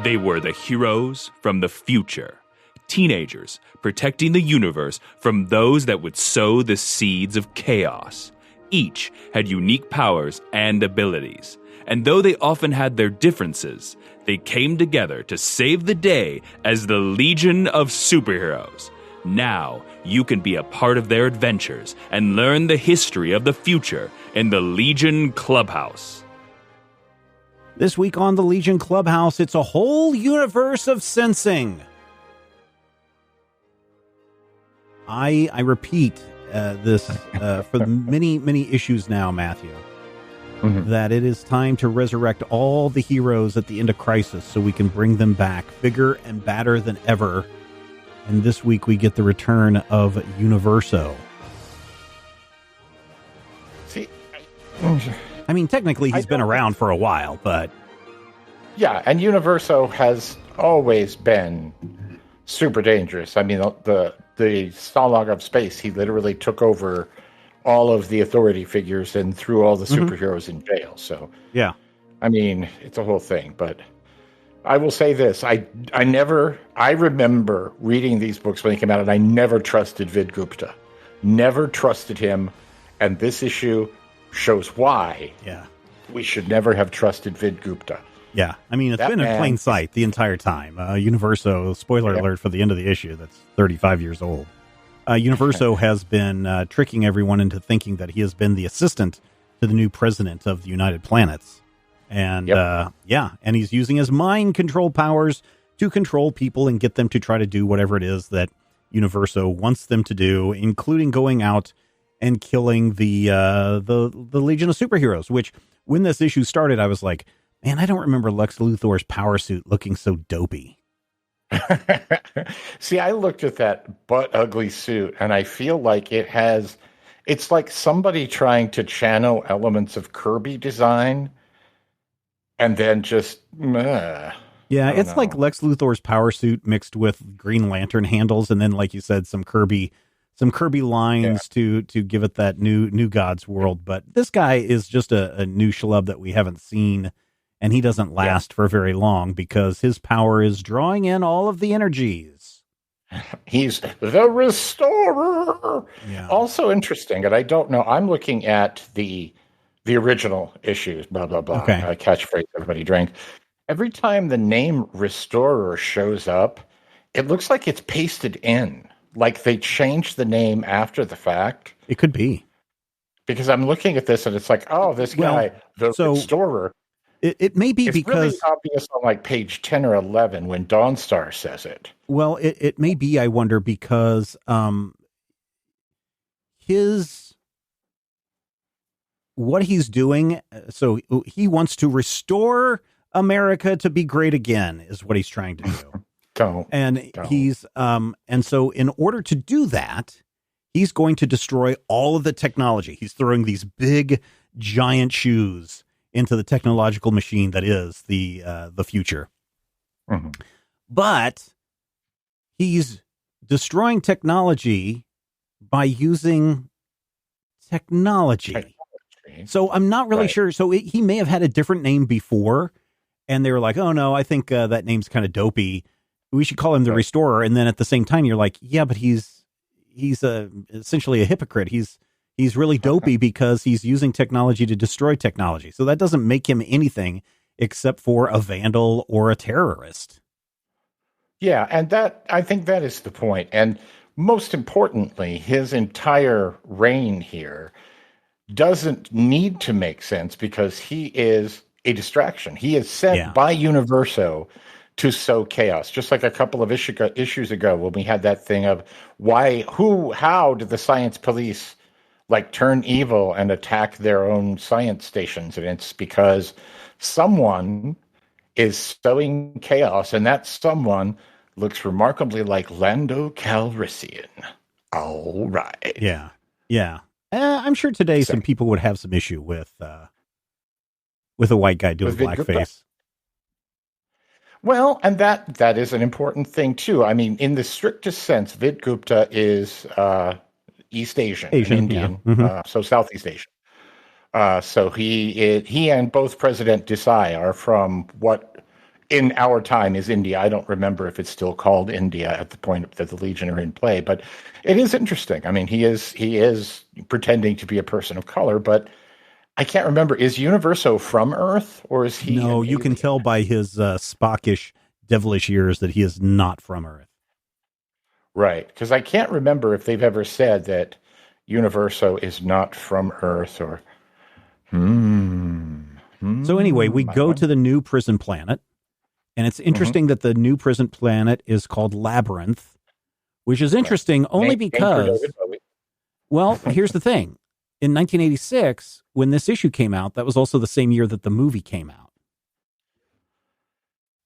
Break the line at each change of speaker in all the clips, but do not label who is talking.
They were the heroes from the future. Teenagers protecting the universe from those that would sow the seeds of chaos. Each had unique powers and abilities. And though they often had their differences, they came together to save the day as the Legion of Superheroes. Now, you can be a part of their adventures and learn the history of the future in the Legion Clubhouse.
This week on the Legion Clubhouse, it's a whole universe of sensing. I repeat this for many issues now, Matthew, that it is time to resurrect all the heroes at the end of Crisis so we can bring them back bigger and badder than ever. And this week we get the return of Universo.
See,
I mean, technically he's been around for a while, but...
Yeah, and Universo has always been super dangerous. I mean, the Stalag of Space, he literally took over all of the authority figures and threw all the superheroes in jail. So,
yeah,
I mean, it's a whole thing. But I will say this: I remember reading these books when they came out, and I never trusted Vid Gupta, never trusted him, and this issue shows why.
Yeah,
we should never have trusted Vid Gupta.
Yeah, I mean, it's been in plain sight the entire time. Universo, spoiler alert for the end of the issue, that's 35 years old. Universo has been tricking everyone into thinking that he has been the assistant to the new president of the United Planets. And, and he's using his mind control powers to control people and get them to try to do whatever it is that Universo wants them to do, including going out and killing the Legion of Superheroes, which, when this issue started, I was like, man, I don't remember Lex Luthor's power suit looking so dopey.
See, I looked at that butt ugly suit, and I feel like it's like somebody trying to channel elements of Kirby design, and then just,
Yeah, it's like Lex Luthor's power suit mixed with Green Lantern handles, and then, like you said, some Kirby lines to give it that new God's world. But this guy is just a new schlub that we haven't seen. And he doesn't last for very long because his power is drawing in all of the energies.
He's the restorer.
Yeah.
Also interesting, and I don't know, I'm looking at the original issues, blah, blah, blah, catchphrase everybody drank. Every time the name restorer shows up, it looks like it's pasted in. Like they changed the name after the fact.
It could be.
Because I'm looking at this and it's like, oh, this guy, the restorer.
It may be because
it's really obvious on like page 10 or 11 when Dawnstar says it.
Well, it may be, I wonder, because what he's doing, so he wants to restore America to be great again, is what he's trying to do. He's and so in order to do that, he's going to destroy all of the technology. He's throwing these big giant shoes into the technological machine that is the future. But he's destroying technology by using technology. So I'm not really sure. So he may have had a different name before, and they were like, oh no, I think that name's kind of dopey. We should call him the Restorer. And then at the same time, you're like, yeah, but he's essentially a hypocrite. He's really dopey because he's using technology to destroy technology. So that doesn't make him anything except for a vandal or a terrorist.
Yeah, and I think that is the point. And most importantly, his entire reign here doesn't need to make sense because he is a distraction. He is sent by Universo to sow chaos, just like a couple of issues ago when we had that thing of how did the science police turn evil and attack their own science stations. And it's because someone is sowing chaos, and that someone looks remarkably like Lando Calrissian. All right.
Yeah. I'm sure today some people would have some issue with a white guy doing blackface.
Well, and that is an important thing, too. I mean, in the strictest sense, Vid Gupta is East Asian Indian, so Southeast Asian. So he and both President Desai are from what in our time is India. I don't remember if it's still called India at the point that the Legion are in play, but it is interesting. I mean, he is pretending to be a person of color, but I can't remember. Is Universo from Earth, or is he?
No, you can tell by his Spockish, devilish ears that he is not from Earth.
Right, because I can't remember if they've ever said that Universo is not from Earth, or.
So anyway, we go to the new prison planet, and it's interesting that the new prison planet is called Labyrinth, which is interesting only because. Well, here's the thing. In 1986, when this issue came out, that was also the same year that the movie came out.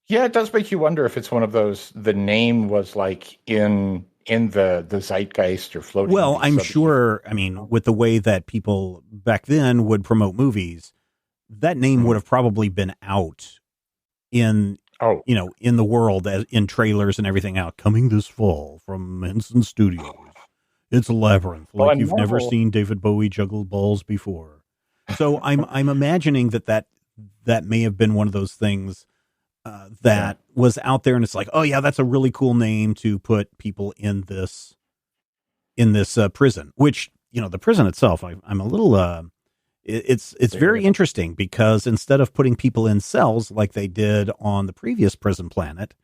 Yeah, it does make you wonder if it's one of those, the name was like in the zeitgeist or floating.
Well, I'm sure, I mean, with the way that people back then would promote movies, that name would have probably been out in, in the world, as in trailers and everything out. Coming this fall from Henson Studios. It's Labyrinth, like you've never seen David Bowie juggle balls before. So I'm imagining that may have been one of those things that was out there, and it's like, oh yeah, that's a really cool name to put people in this prison. Which, the prison itself, I'm a little it's very interesting, because instead of putting people in cells like they did on the previous prison planet,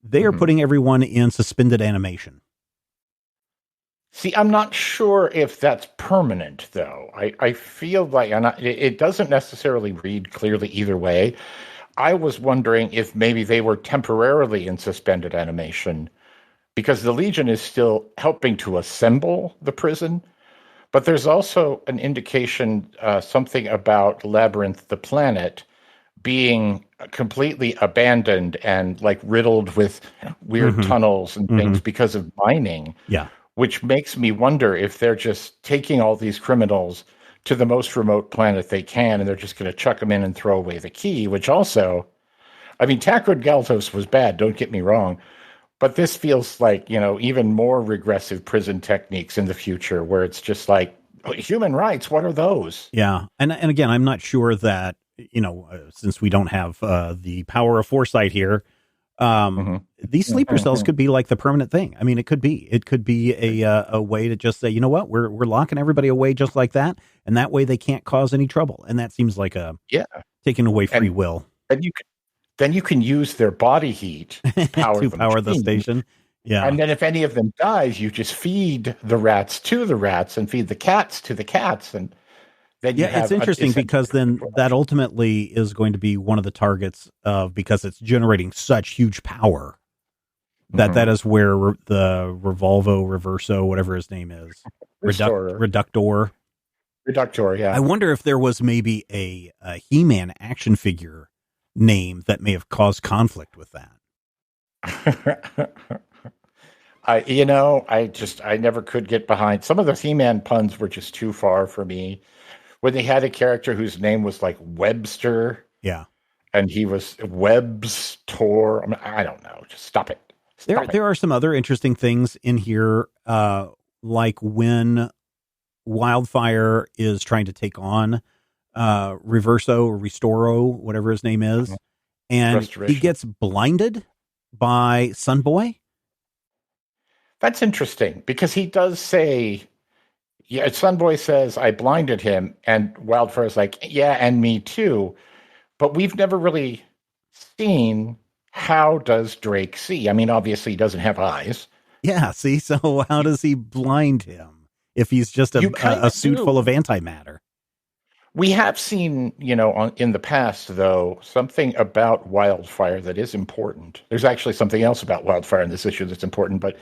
they are putting everyone in suspended animation.
See, I'm not sure if that's permanent, though. I feel like it doesn't necessarily read clearly either way. I was wondering if maybe they were temporarily in suspended animation, because the Legion is still helping to assemble the prison. But there's also an indication, something about Labyrinth, the planet, being completely abandoned and like riddled with weird tunnels and things because of mining.
Yeah.
Which makes me wonder if they're just taking all these criminals to the most remote planet they can, and they're just going to chuck them in and throw away the key, which also, I mean, Tancred Galtos was bad, don't get me wrong, but this feels like, even more regressive prison techniques in the future, where it's just like, human rights, what are those?
Yeah, and again, I'm not sure that, since we don't have the power of foresight here, these sleeper cells could be like the permanent thing. I mean, it could be a way to just say, you know what, we're locking everybody away just like that, and that way they can't cause any trouble. And that seems like taking away free will.
And then you can use their body heat to
power the station. Yeah.
And then if any of them dies, you just feed the rats to the rats and feed the cats to the cats, and then
it's interesting because then that ultimately is going to be one of the targets of, because it's generating such huge power that is where the Reverso, whatever his name is, Reductor. Yeah. I wonder if there was maybe a He-Man action figure name that may have caused conflict with that.
I never could get behind some of the He-Man puns. Were just too far for me. When they had a character whose name was like Webster.
Yeah.
And he was Webb's Tor. I don't know. Just stop it.
There are some other interesting things in here, like when Wildfire is trying to take on Reverso or Restoro, whatever his name is, and he gets blinded by Sunboy.
That's interesting, because he does say, Sunboy says, I blinded him, and Wildfire's like, yeah, and me too. But we've never really seen, how does Drake see? I mean, obviously he doesn't have eyes.
Yeah, see? So how does he blind him if he's just a suit full of antimatter?
We have seen, in the past, though, something about Wildfire that is important. There's actually something else about Wildfire in this issue that's important, but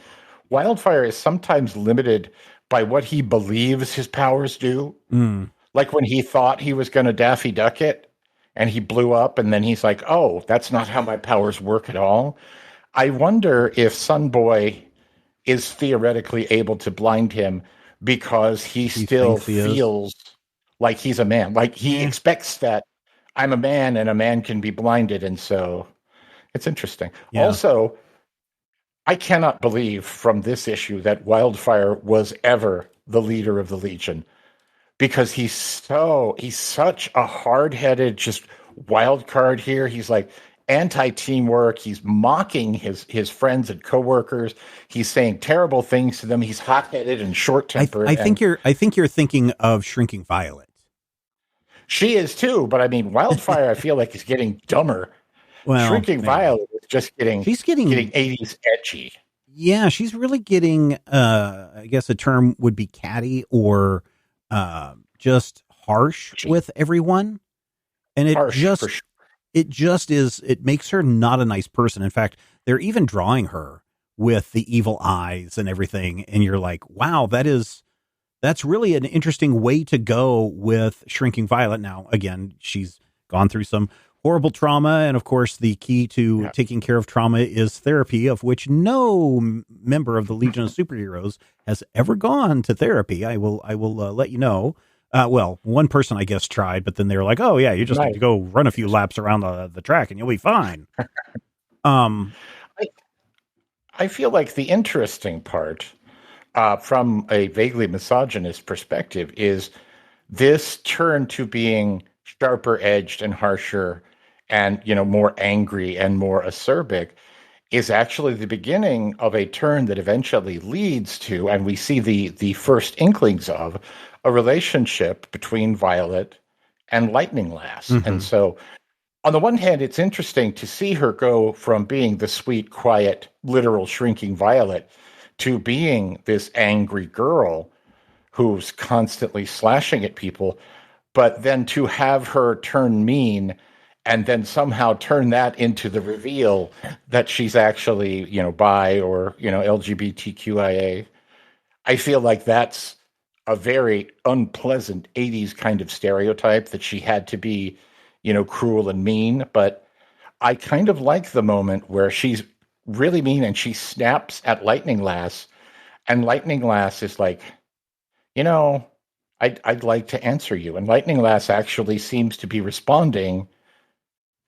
Wildfire is sometimes limited by what he believes his powers do. Like when he thought he was going to Daffy Duck it, and he blew up, and then he's like, oh, that's not how my powers work at all. I wonder if Sunboy is theoretically able to blind him because he still feels like he's a man. Like he expects that I'm a man and a man can be blinded. And so it's interesting. Yeah. Also, I cannot believe from this issue that Wildfire was ever the leader of the Legion, because he's such a hard-headed, just wild card here. He's like, anti-teamwork. He's mocking his friends and coworkers. He's saying terrible things to them. He's hot-headed and short-tempered.
I think you're thinking of Shrinking Violet.
She is too, but I mean, Wildfire, I feel like is getting dumber. Well, Shrinking Violet is just getting 80s edgy.
Yeah, she's really getting, I guess a term would be catty or just harsh with everyone. And it makes her not a nice person. In fact, they're even drawing her with the evil eyes and everything. And you're like, wow, that's really an interesting way to go with Shrinking Violet. Now, again, she's gone through some horrible trauma. And of course, the key to taking care of trauma is therapy, of which no member of the Legion of Superheroes has ever gone to therapy. I will let you know. Well, one person, I guess, tried, but then they were like, oh, yeah, you just need to go run a few laps around the track and you'll be fine.
I feel like the interesting part from a vaguely misogynist perspective is this turn to being sharper edged and harsher and, more angry and more acerbic is actually the beginning of a turn that eventually leads to, and we see the first inklings of, a relationship between Violet and Lightning Lass. Mm-hmm. And so on the one hand, it's interesting to see her go from being the sweet, quiet, literal Shrinking Violet to being this angry girl who's constantly slashing at people, but then to have her turn mean and then somehow turn that into the reveal that she's actually, bi or, LGBTQIA. I feel like that's a very unpleasant 80s kind of stereotype that she had to be, cruel and mean. But I kind of like the moment where she's really mean and she snaps at Lightning Lass, and Lightning Lass is like, I'd like to answer you. And Lightning Lass actually seems to be responding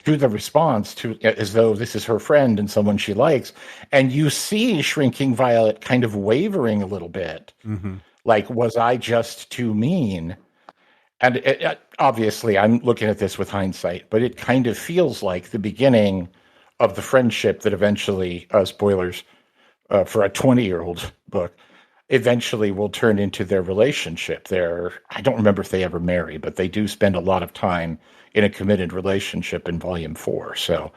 to the response to as though this is her friend and someone she likes. And you see Shrinking Violet kind of wavering a little bit. Mm-hmm. Like, was I just too mean? And obviously, I'm looking at this with hindsight, but it kind of feels like the beginning of the friendship that eventually, spoilers for a 20-year-old book, eventually will turn into their relationship. I don't remember if they ever marry, but they do spend a lot of time in a committed relationship in Volume 4. So,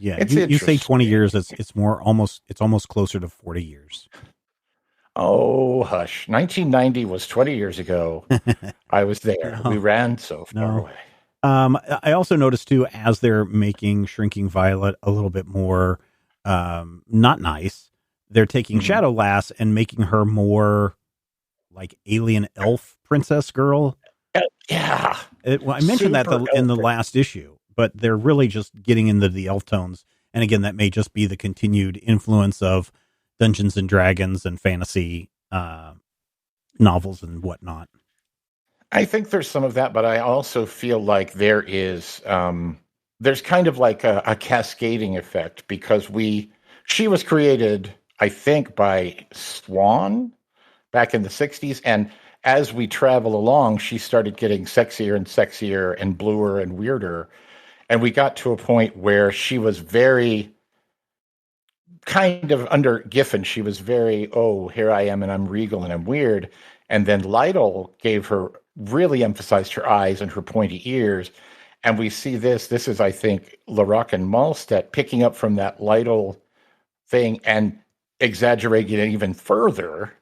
yeah, you say 20 years, it's almost closer to 40 years.
Oh, hush. 1990 was 20 years ago. I was there. We ran so far away.
I also noticed, too, as they're making Shrinking Violet a little bit more not nice, they're taking Shadow Lass and making her more like alien elf princess girl.
Yeah.
I mentioned that in the last issue, but they're really just getting into the elf tones. And again, that may just be the continued influence of Dungeons and Dragons and fantasy novels and whatnot.
I think there's some of that, but I also feel like there's kind of like a cascading effect because she was created, I think, by Swan back in the 60s. And as we travel along, she started getting sexier and sexier and bluer and weirder. And we got to a point where she was very kind of under Giffen, she was very, here I am and I'm regal and I'm weird. And then Lightle really emphasized her eyes and her pointy ears. And we see this is, I think, LaRocque and Malstedt picking up from that Lightle thing and exaggerating it even further.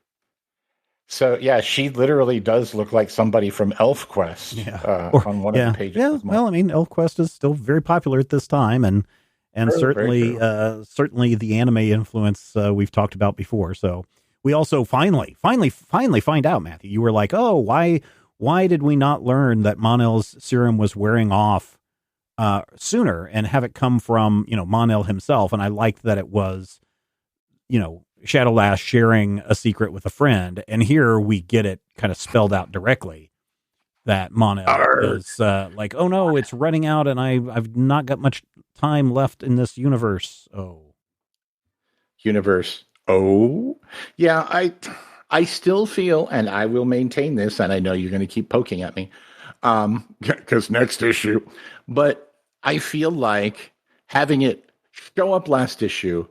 So, yeah, she literally does look like somebody from ElfQuest on one of the pages.
Yeah, well, I mean, ElfQuest is still very popular at this time, and certainly the anime influence we've talked about before. So we also finally find out, Matthew, you were like, oh, why did we not learn that Mon-El's serum was wearing off sooner and have it come from, Mon-El himself? And I liked that it was, Shadow Lass sharing a secret with a friend. And here we get it kind of spelled out directly that Mon-El is like, oh no, it's running out and I've not got much time left in this universe.
Universe. Yeah, I still feel, and I will maintain this, and I know you're going to keep poking at me, because next issue, but I feel like having it show up last issue,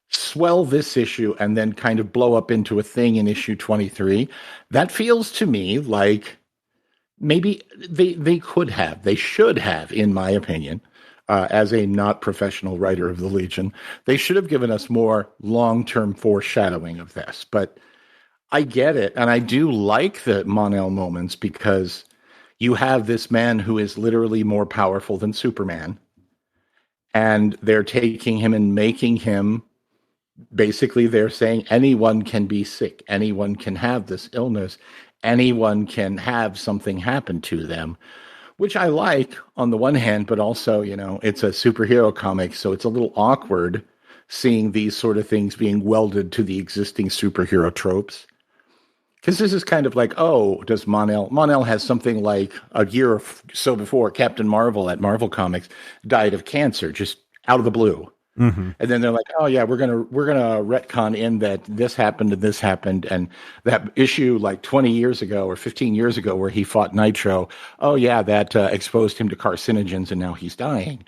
swell this issue, and then kind of blow up into a thing in issue 23, that feels to me like maybe they should have, in my opinion, as a not professional writer of the Legion, they should have given us more long-term foreshadowing of this. But I get it, and I do like the Mon-El moments because you have this man who is literally more powerful than Superman, and they're taking him and making him, basically they're saying anyone can be sick, anyone can have this illness, anyone can have something happen to them, which I like on the one hand, but also, it's a superhero comic, so it's a little awkward seeing these sort of things being welded to the existing superhero tropes. Because this is kind of like, does Mon-El has something like a year or so before Captain Marvel at Marvel Comics died of cancer, just out of the blue.
Mm-hmm.
And then they're like, oh yeah, we're gonna retcon in that this happened and that issue like 20 years ago or 15 years ago where he fought Nitro, oh yeah, that exposed him to carcinogens and now he's dying.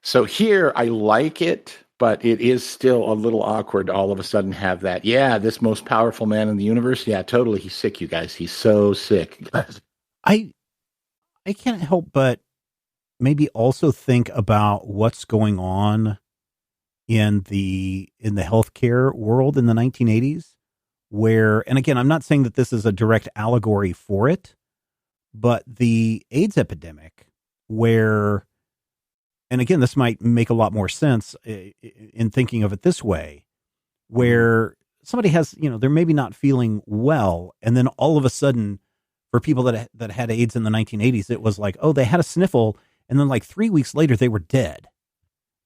So here I like it, but it is still a little awkward to all of a sudden have that, this most powerful man in the universe, totally, he's sick, you guys, he's so sick.
I can't help but maybe also think about what's going on in the healthcare world in the 1980s, where, and again, I'm not saying that this is a direct allegory for it, but the AIDS epidemic, where, and again, this might make a lot more sense in thinking of it this way, where somebody has, they're maybe not feeling well, and then all of a sudden, for people that had AIDS in the 1980s, it was like, they had a sniffle, and then like 3 weeks later, they were dead.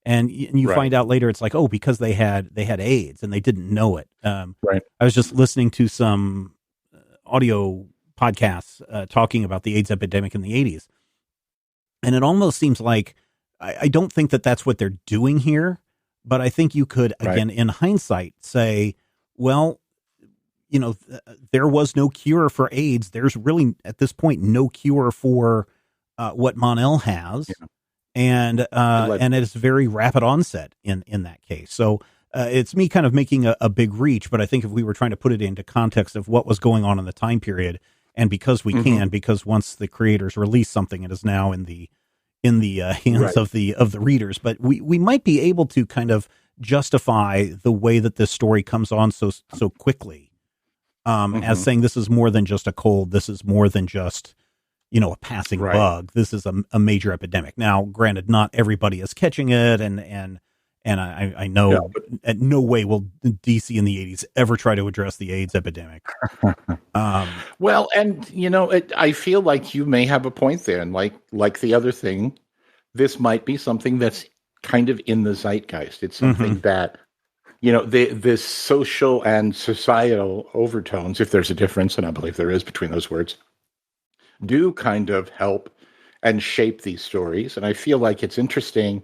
And you
right.
find out later, it's like, because they had AIDS and they didn't know it.
Right.
I was just listening to some audio podcasts talking about the AIDS epidemic in the 80s. And it almost seems like, I don't think that that's what they're doing here, but I think you could, again, in hindsight, say, well, there was no cure for AIDS. There's really, at this point, no cure for what Mon-El has, and it's very rapid onset in that case. So it's me kind of making a big reach, but I think if we were trying to put it into context of what was going on in the time period, and because we can, because once the creators release something, it is now in the hands of the readers, but we might be able to kind of justify the way that this story comes on so quickly, as saying this is more than just a cold, this is more than just a passing bug. This is a major epidemic. Now, granted, not everybody is catching it, and I know at no way will DC in the 80s ever try to address the AIDS epidemic.
Well, and I feel like you may have a point there, and like the other thing, this might be something that's kind of in the zeitgeist. It's something that this social and societal overtones, if there's a difference, and I believe there is between those words, do kind of help and shape these stories. And I feel like it's interesting.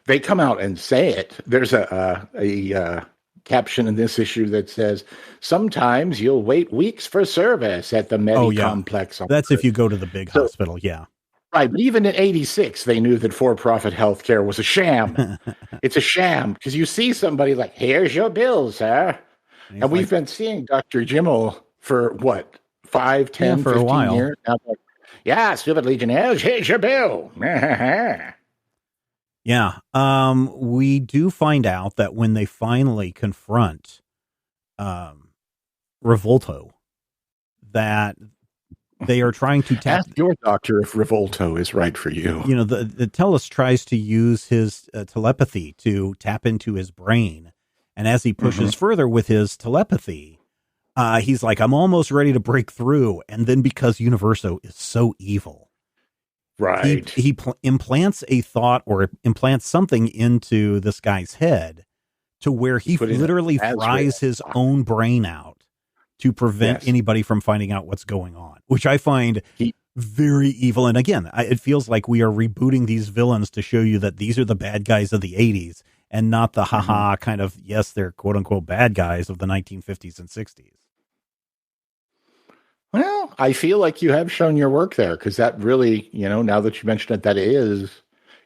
They come out and say it. There's a caption in this issue that says, sometimes you'll wait weeks for service at the Complex.
That's if you go to the big hospital. Yeah.
Right. But even in 86, they knew that for-profit healthcare was a sham. It's a sham because you see somebody like, here's your bill, sir. And we've been seeing Dr. Jimmel for what? 5, 10,
for
15
a while.
years. Like, stupid Legionnaires, here's your bill.
Yeah. We do find out that when they finally confront Revolto, that they are trying to tap.
Ask your doctor if Revolto is right for you.
The Tellus tries to use his telepathy to tap into his brain. And as he pushes further with his telepathy, he's like, I'm almost ready to break through. And then because Universo is so evil,
right,
he implants a thought or implants something into this guy's head to where he literally fries his own brain out to prevent anybody from finding out what's going on, which I find very evil. And again, it feels like we are rebooting these villains to show you that these are the bad guys of the 80s and not the haha kind of, yes, they're quote unquote bad guys of the 1950s and 60s.
Well, I feel like you have shown your work there because that really, now that you mentioned it, that is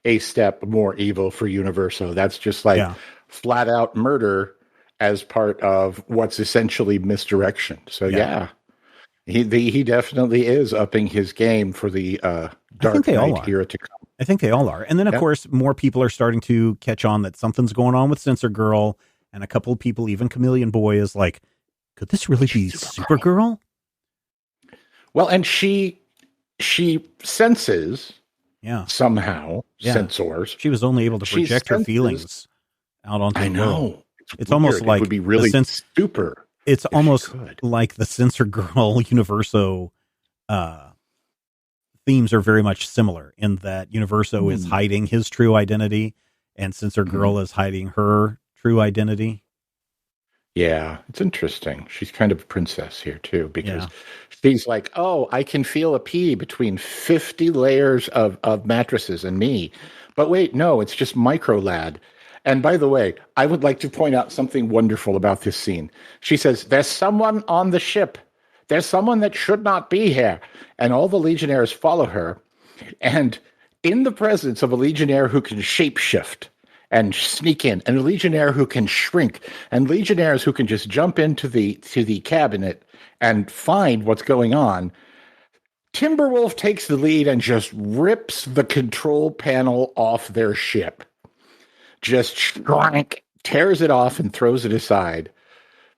a step more evil for Universo. That's just like flat out murder as part of what's essentially misdirection. So he definitely is upping his game for the Dark Knight era to come.
I think they all are. And then, of course, more people are starting to catch on that something's going on with Censor Girl, and a couple of people, even Chameleon Boy, is like, could this really be Supergirl?
Well, and she senses somehow, sensors.
She was only able to project her feelings out onto the world. It's almost like
it would be really super.
It's almost like the Censor Girl Universo themes are very much similar in that Universo is hiding his true identity and Censor Girl is hiding her true identity.
Yeah, it's interesting. She's kind of a princess here too, because she's like, oh, I can feel a pee between 50 layers of mattresses and me. But wait, no, it's just micro lad. And by the way, I would like to point out something wonderful about this scene. She says, there's someone on the ship. There's someone that should not be here. And all the Legionnaires follow her. And in the presence of a Legionnaire who can shapeshift and sneak in, and a Legionnaire who can shrink, and Legionnaires who can just jump into the cabinet and find what's going on, Timberwolf takes the lead and just rips the control panel off their ship. Just tears it off and throws it aside,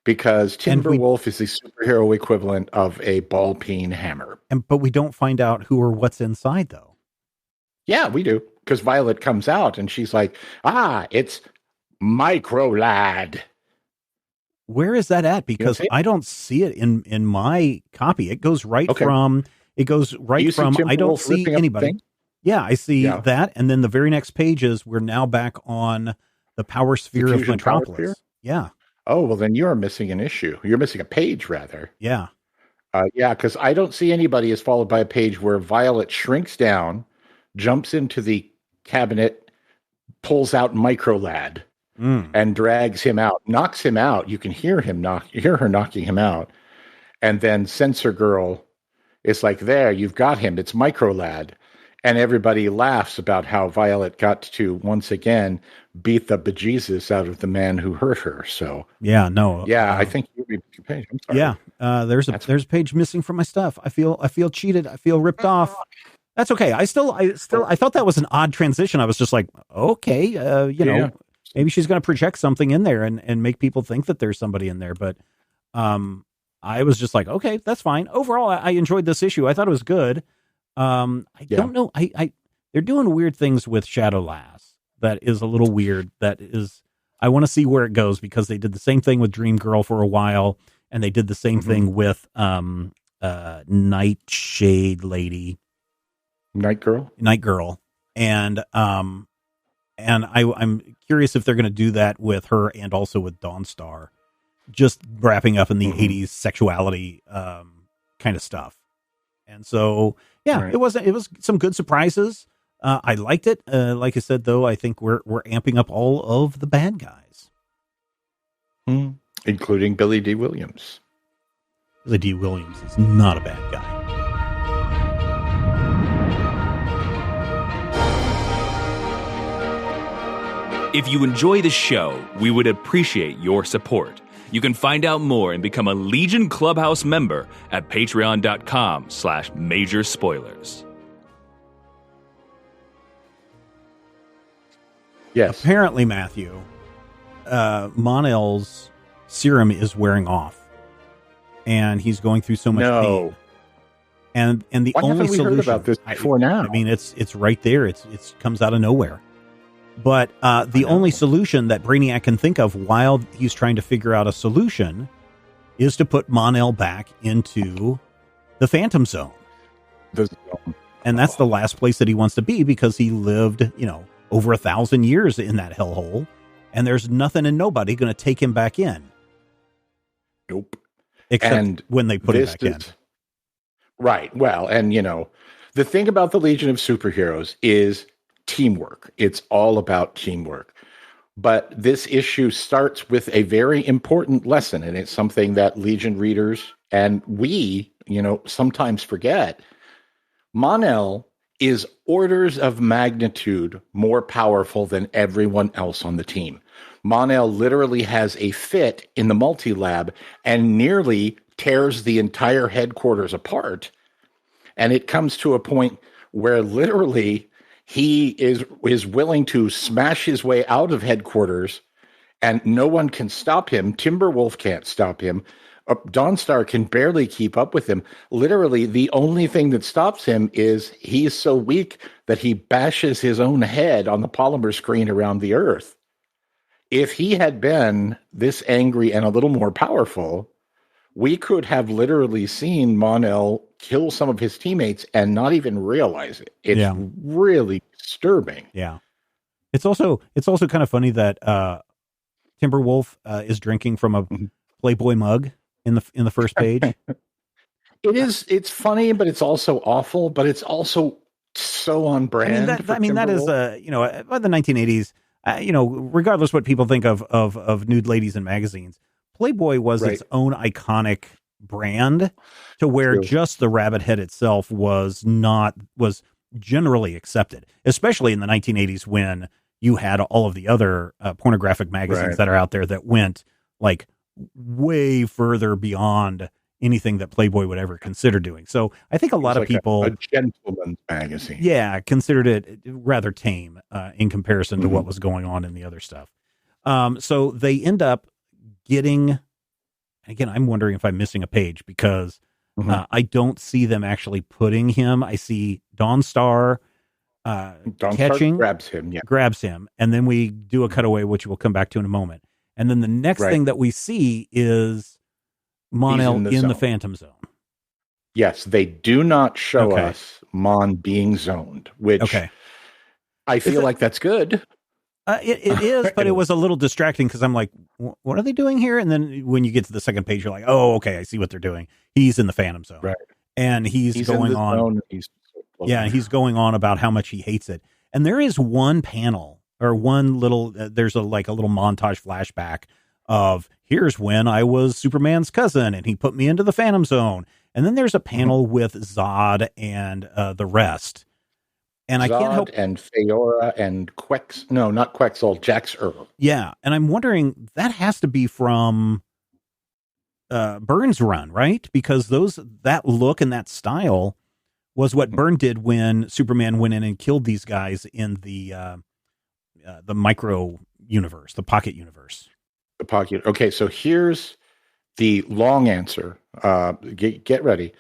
because Timberwolf is the superhero equivalent of a ball-peen hammer.
But we don't find out who or what's inside, though.
Yeah, we do, because Violet comes out and she's like, it's Micro Lad.
Where is that at? Because I don't see it in my copy. It goes right from, I don't see anybody. Yeah, I see that. And then the very next page is we're now back on the power sphere of Metropolis. Yeah.
Oh, well, then you're missing an issue. You're missing a page, rather.
Yeah.
Because I don't see anybody is followed by a page where Violet shrinks down, jumps into the cabinet, pulls out Micro Lad, and drags him out, knocks him out. You can hear her knocking him out. And then Censor Girl is like, there, you've got him. It's Micro Lad. And everybody laughs about how Violet got to, once again, beat the bejesus out of the man who hurt her. So I think you read the page. I'm sorry.
Yeah, there's a page missing from my stuff. I feel cheated. I feel ripped off. That's okay. I thought that was an odd transition. I was just like, okay, maybe she's going to project something in there and make people think that there's somebody in there. But I was just like, okay, that's fine. Overall, I enjoyed this issue. I thought it was good. I don't know. They're doing weird things with Shadow Lass. That is a little weird. I want to see where it goes, because they did the same thing with Dream Girl for a while, and they did the same thing with Nightshade Lady,
Night Girl,
and I'm curious if they're going to do that with her and also with Dawnstar, just wrapping up in the 80s sexuality kind of stuff. And so, it was some good surprises. I liked it. Like I said, though, I think we're amping up all of the bad guys,
including Billy D. Williams.
Billy D. Williams is not a bad guy.
If you enjoy the show, we would appreciate your support. You can find out more and become a Legion Clubhouse member at patreon.com/major spoilers.
Yes. Apparently, Matthew, Mon-El's serum is wearing off, and he's going through so much pain. And the only solution,
heard about this before now?
I mean, it's right there. It comes out of nowhere. But the only solution that Brainiac can think of while he's trying to figure out a solution is to put Mon-El back into the Phantom Zone. And that's the last place that he wants to be, because he lived, over 1,000 years in that hellhole, and there's nothing and nobody going to take him back in.
Nope.
Except when they put him back in.
Right. Well, and the thing about the Legion of Superheroes is teamwork. It's all about teamwork. But this issue starts with a very important lesson, and it's something that Legion readers and we, sometimes forget. Mon-El is orders of magnitude more powerful than everyone else on the team. Mon-El literally has a fit in the multi-lab and nearly tears the entire headquarters apart. And it comes to a point where literally he is willing to smash his way out of headquarters, and no one can stop him. Timberwolf can't stop him. Dawnstar can barely keep up with him. Literally, the only thing that stops him is he's so weak that he bashes his own head on the polymer screen around the Earth. If he had been this angry and a little more powerful, we could have literally seen Mon-El kill some of his teammates and not even realize it. It's really disturbing.
Yeah. It's also kind of funny that Timberwolf is drinking from a Playboy mug in the first page.
It's funny, but it's also awful, but it's also so on brand.
That is by the 1980s, regardless what people think of nude ladies in magazines, Playboy was its own iconic brand, to where just the rabbit head itself was generally accepted, especially in the 1980s when you had all of the other pornographic magazines that are out there that went like way further beyond anything that Playboy would ever consider doing. So I think a lot of people,
a gentleman's magazine,
considered it rather tame in comparison to what was going on in the other stuff. So they end up getting, again, I'm wondering if I'm missing a page, because I don't see them actually putting him. I see Dawnstar catching,
grabs him,
and then we do a cutaway, which we'll come back to in a moment. And then the next thing that we see is Mon-El in the Phantom Zone.
Yes, they do not show us Mon being zoned, which I feel like that's good.
It is, but it was a little distracting because I'm like, what are they doing here? And then when you get to the second page, you're like, oh, okay, I see what they're doing. He's in the Phantom Zone.
Right.
And he's going on. He's going on about how much he hates it. And there is one panel or one little, there's a little montage flashback of, here's when I was Superman's cousin and he put me into the Phantom Zone. And then there's a panel with Zod and the rest. And
Zod
I can't help,
and Feora and Quex. No, not Quexel, Jax-Ur.
Yeah. And I'm wondering, that has to be from Byrne's run, right? Because that look and that style was what Byrne did when Superman went in and killed these guys in the micro universe, the pocket universe.
The pocket. Okay, so here's the long answer. Get ready.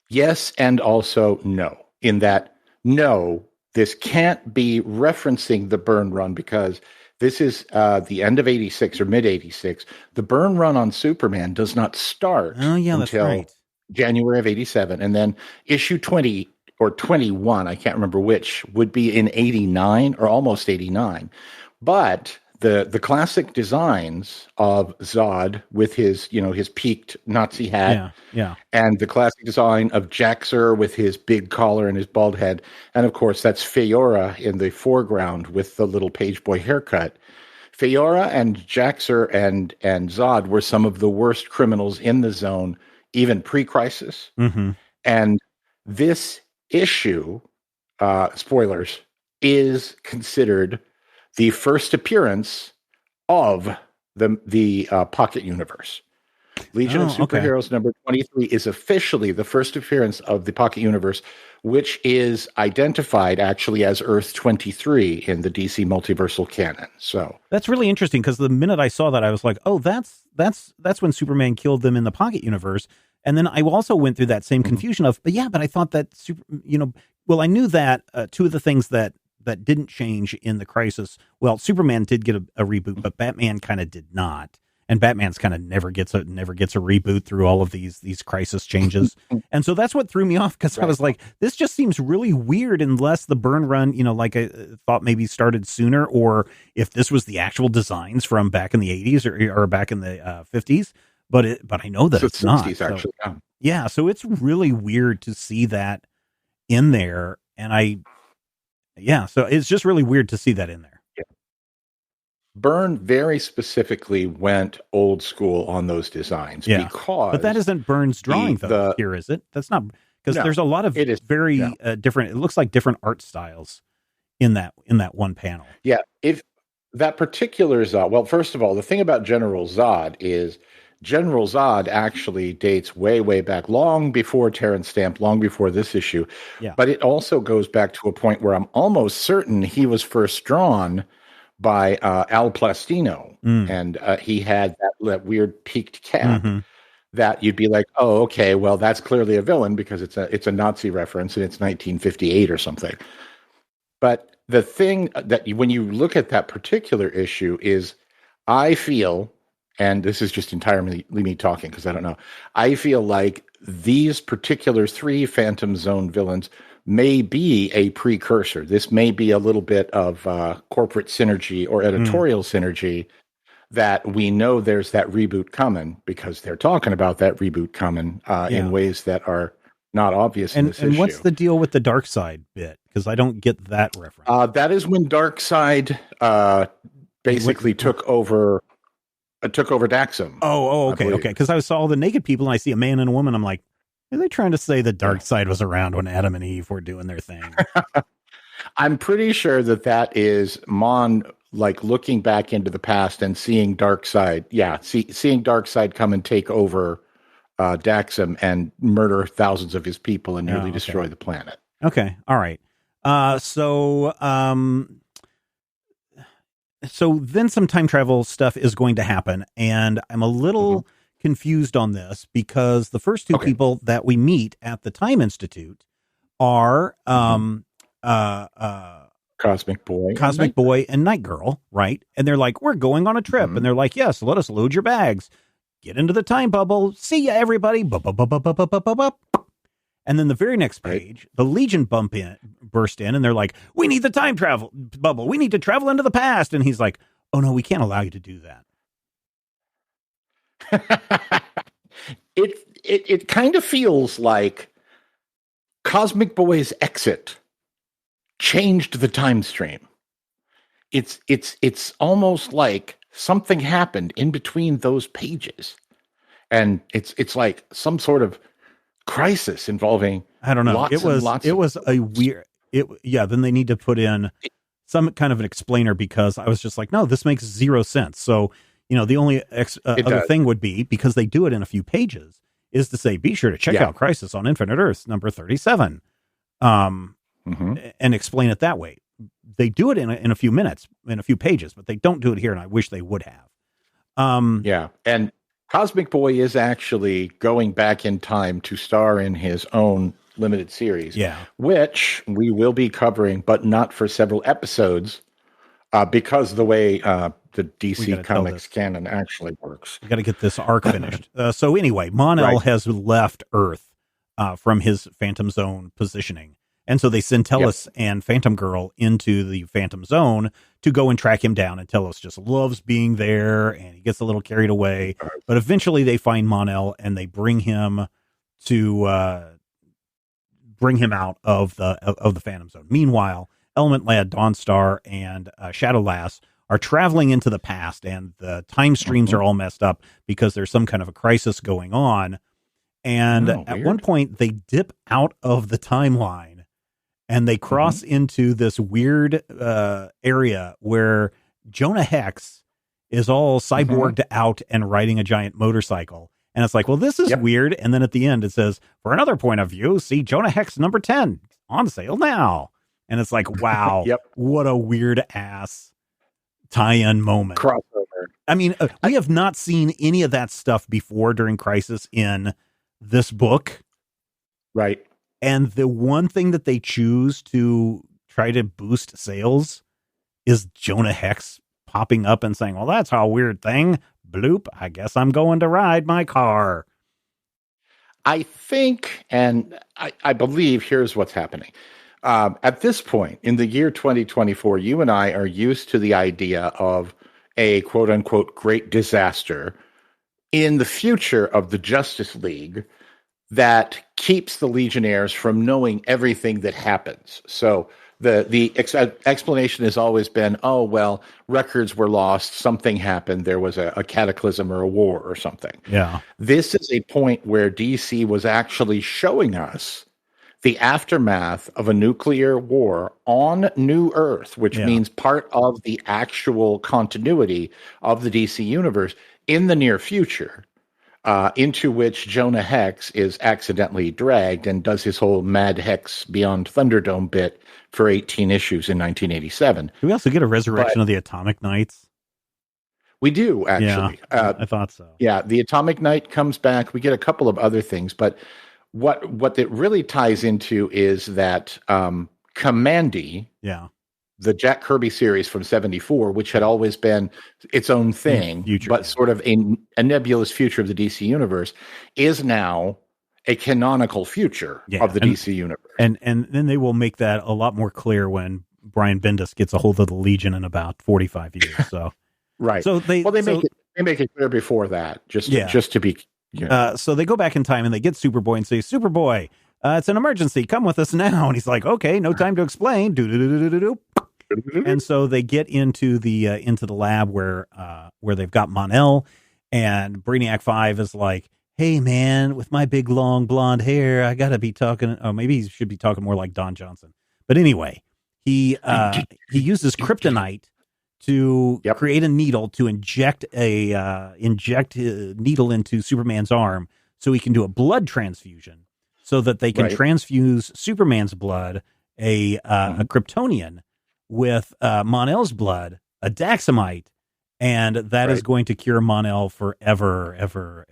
Yes, and also no. In that, no, this can't be referencing the Byrne run, because this is the end of 86 or mid 86. The Byrne run on Superman does not start until January of 87. And then issue 20 or 21, I can't remember which, would be in 89 or almost 89. But the classic designs of Zod with his peaked Nazi hat, and the classic design of Jax-Ur with his big collar and his bald head, and of course that's Feora in the foreground with the little page boy haircut. Feora and Jax-Ur and Zod were some of the worst criminals in the Zone, even pre-Crisis. And this issue, spoilers, is considered the first appearance of the Pocket Universe. Legion of Superheroes number 23 is officially the first appearance of the Pocket Universe, which is identified actually as Earth 23 in the DC multiversal canon. So
that's really interesting, because the minute I saw that, I was like, oh, that's when Superman killed them in the Pocket Universe. And then I also went through that same confusion of, but I thought that I knew that two of the things that didn't change in the Crisis. Well, Superman did get a reboot, but Batman kind of did not. And Batman's kind of never gets a reboot through all of these Crisis changes. And so that's what threw me off, because I was like, this just seems really weird, unless the Byrne run, like I thought maybe started sooner, or if this was the actual designs from back in the 80s or back in the 50s. But I know that it's not.
Actually,
so it's really weird to see that in there. And so it's just really weird to see that in there.
Yeah. Byrne very specifically went old school on those designs, because
but that isn't Byrne's drawing here, is it? That's not, because there's a lot of very different. It looks like different art styles in that one panel.
Yeah, if that particular Zod. Well, first of all, the thing about General Zod is General Zod actually dates way, way back, long before Terrence Stamp, long before this issue.
Yeah.
But it also goes back to a point where I'm almost certain he was first drawn by Al Plastino, and he had that weird peaked cap that you'd be like, oh, okay, well, that's clearly a villain because it's a Nazi reference and it's 1958 or something. But the thing that when you look at that particular issue is, I feel, and this is just entirely me talking because I don't know, I feel like these particular 3 Phantom Zone villains may be a precursor. This may be a little bit of corporate synergy or editorial synergy that we know there's that reboot coming because they're talking about that reboot coming in ways that are not obvious in this issue.
And what's the deal with the Darkseid bit? Because I don't get that reference.
That is when Darkseid basically took over Daxam.
Oh, okay. Because I saw all the naked people and I see a man and a woman. I'm like, are they trying to say the Darkseid was around when Adam and Eve were doing their thing?
I'm pretty sure that is Mon, like, looking back into the past and seeing Darkseid. Yeah, seeing Darkseid come and take over Daxam and murder thousands of his people and nearly destroy the planet.
Okay, all right. So then some time travel stuff is going to happen, and I'm a little confused on this because the first 2 people that we meet at the Time Institute are
Cosmic
Boy and Night Girl, right? And they're like, we're going on a trip, and they're like, yes, let us load your bags, get into the time bubble, see ya, everybody. And then the very next page, the Legion burst in, and they're like, we need the time travel bubble. We need to travel into the past. And he's like, oh, no, we can't allow you to do that.
It kind of feels like Cosmic Boy's exit changed the time stream. It's almost like something happened in between those pages. And it's like some sort of crisis involving,
I don't know. It was a weird. Then they need to put in some kind of an explainer because I was just like, no, this makes 0 sense. So, the only other thing would be, because they do it in a few pages, is to say, be sure to check out Crisis on Infinite Earths number 37, and explain it that way. They do it in a few minutes, in a few pages, but they don't do it here, and I wish they would have.
And Cosmic Boy is actually going back in time to star in his own limited series, which we will be covering, but not for several episodes, because the way the DC Comics canon actually works.
We got to get this arc finished. So anyway, Mon-El has left Earth from his Phantom Zone positioning. And so they send Tellus and Phantom Girl into the Phantom Zone to go and track him down. And Tellus just loves being there, and he gets a little carried away. But eventually they find Mon-El, and they bring him to bring him out of the Phantom Zone. Meanwhile, Element Lad, Dawnstar, and Shadow Lass are traveling into the past, and the time streams are all messed up because there's some kind of a crisis going on. And at one point, they dip out of the timeline, and they cross into this weird area where Jonah Hex is all cyborged out and riding a giant motorcycle. And it's like, well, this is weird. And then at the end, it says, for another point of view, see Jonah Hex number 10 on sale now. And it's like, wow, what a weird ass tie-in moment.
Crossover.
I mean, we have not seen any of that stuff before during Crisis in this book.
Right.
And the one thing that they choose to try to boost sales is Jonah Hex popping up and saying, well, that's a weird thing. Bloop. I guess I'm going to ride my car.
I think, and I believe, here's what's happening. At this point in the year 2024, you and I are used to the idea of a quote unquote great disaster in the future of the Justice League that keeps the Legionnaires from knowing everything that happens. So the explanation has always been, oh, well, records were lost, something happened, there was a cataclysm or a war or something.
Yeah.
This is a point where DC was actually showing us the aftermath of a nuclear war on New Earth, which means part of the actual continuity of the DC universe in the near future, into which Jonah Hex is accidentally dragged and does his whole Mad Hex Beyond Thunderdome bit for 18 issues in 1987.
Do we also get a resurrection of the Atomic Knights?
We do, actually.
Yeah, I thought so.
Yeah, the Atomic Knight comes back. We get a couple of other things, but what it really ties into is that Commandy, the Jack Kirby series from 74, which had always been its own thing, but sort of a nebulous future of the DC universe, is now a canonical future of the DC universe.
And then they will make that a lot more clear when Brian Bendis gets a hold of the Legion in about 45 years. So
right. So they make it clear before that, just to be.
So they go back in time and they get Superboy and say, "Superboy, it's an emergency. Come with us now." And he's like, "Okay, no time to explain." And so they get into the lab where they've got Mon-El, and Brainiac 5 is like, "Hey man, with my big long blonde hair, I gotta be talking." Oh, maybe he should be talking more like Don Johnson. But anyway, he uses kryptonite to create a needle to inject a needle into Superman's arm, so he can do a blood transfusion, so that they can transfuse Superman's blood, a Kryptonian, with Mon-El's blood, a Daxamite, and that is going to cure Mon-El forever, ever.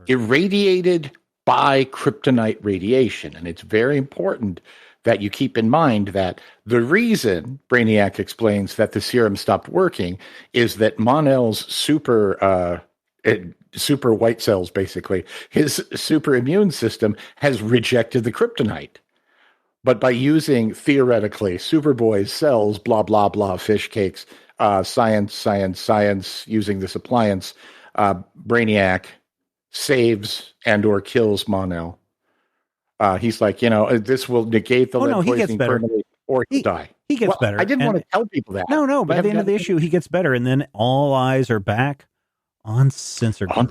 Irradiated by kryptonite radiation, and it's very important that you keep in mind that the reason Brainiac explains that the serum stopped working is that Mon-El's super white cells, basically, his super immune system has rejected the kryptonite. But by using, theoretically, Superboy's cells, blah, blah, blah, fish cakes, science, using this appliance, Brainiac saves and or kills Mon-El. He's like, this will negate the lead poisoning permanently, or he'll die.
He gets better.
I didn't want to tell people that.
No. By the end of the issue, he gets better, and then all eyes are back on Censor Girl.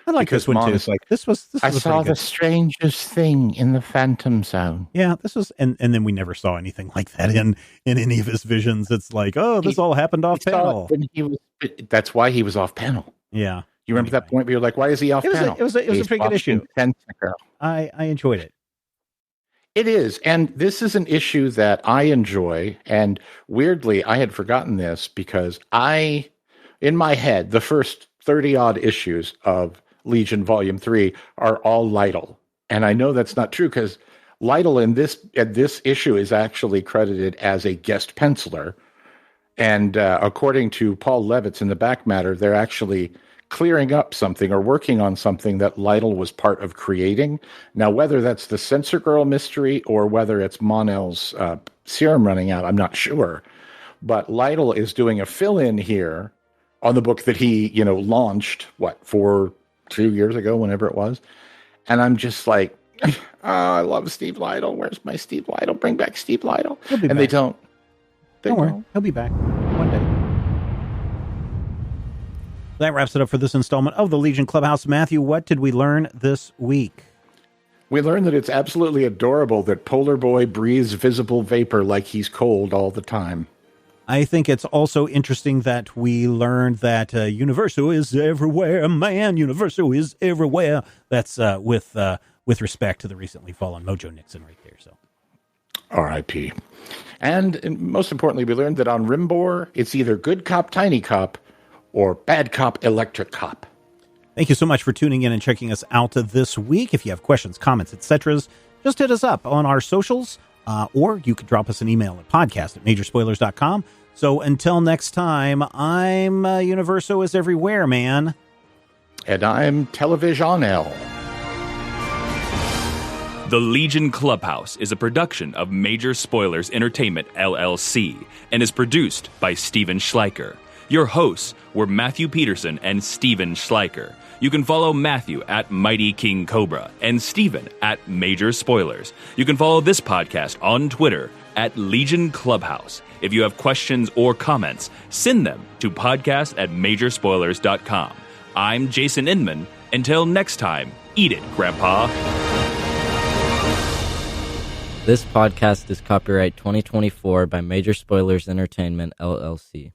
I like this one too.
Like, this was I saw the strangest thing in the Phantom Zone.
Yeah, this was, and then we never saw anything like that in any of his visions. It's like, this all happened off panel.
That's why he was off panel.
Yeah.
You remember that point where you're like, why is he off panel?
It was a pretty good issue. I enjoyed it.
It is. And this is an issue that I enjoy. And weirdly, I had forgotten this because in my head, the first 30 odd issues of Legion Volume 3 are all Lightle. And I know that's not true because Lightle in this issue is actually credited as a guest penciler. And according to Paul Levitz in the back matter, they're actually clearing up something or working on something that Lightle was part of creating. Now, whether that's the Censor Girl mystery or whether it's Mon-El's serum running out, I'm not sure. But Lightle is doing a fill-in here on the book that he, launched, 2 years ago, whenever it was. And I'm just like, I love Steve Lightle. Where's my Steve Lightle? Bring back Steve Lightle. And they don't.
Don't worry. He'll be back one day. That wraps it up for this installment of the Legion Clubhouse. Matthew, what did we learn this week?
We learned that it's absolutely adorable that Polar Boy breathes visible vapor like he's cold all the time.
I think it's also interesting that we learned that Universo is everywhere, man. Universo is everywhere. That's with respect to the recently fallen Mojo Nixon right there. So,
R.I.P. And most importantly, we learned that on Rimbor, it's either good cop, tiny cop, or bad cop, electric cop.
Thank you so much for tuning in and checking us out this week. If you have questions, comments, etc., just hit us up on our socials, or you could drop us an email at podcast@majorspoilers.com. So until next time, I'm Universo is everywhere, man.
And I'm Television-El.
The Legion Clubhouse is a production of Major Spoilers Entertainment, LLC, and is produced by Steven Schleicher. Your hosts were Matthew Peterson and Steven Schleicher. You can follow Matthew at Mighty King Cobra and Steven at Major Spoilers. You can follow this podcast on Twitter at Legion Clubhouse. If you have questions or comments, send them to podcast@majorspoilers.com. I'm Jason Inman. Until next time, eat it, Grandpa.
This podcast is copyright 2024 by Major Spoilers Entertainment, LLC.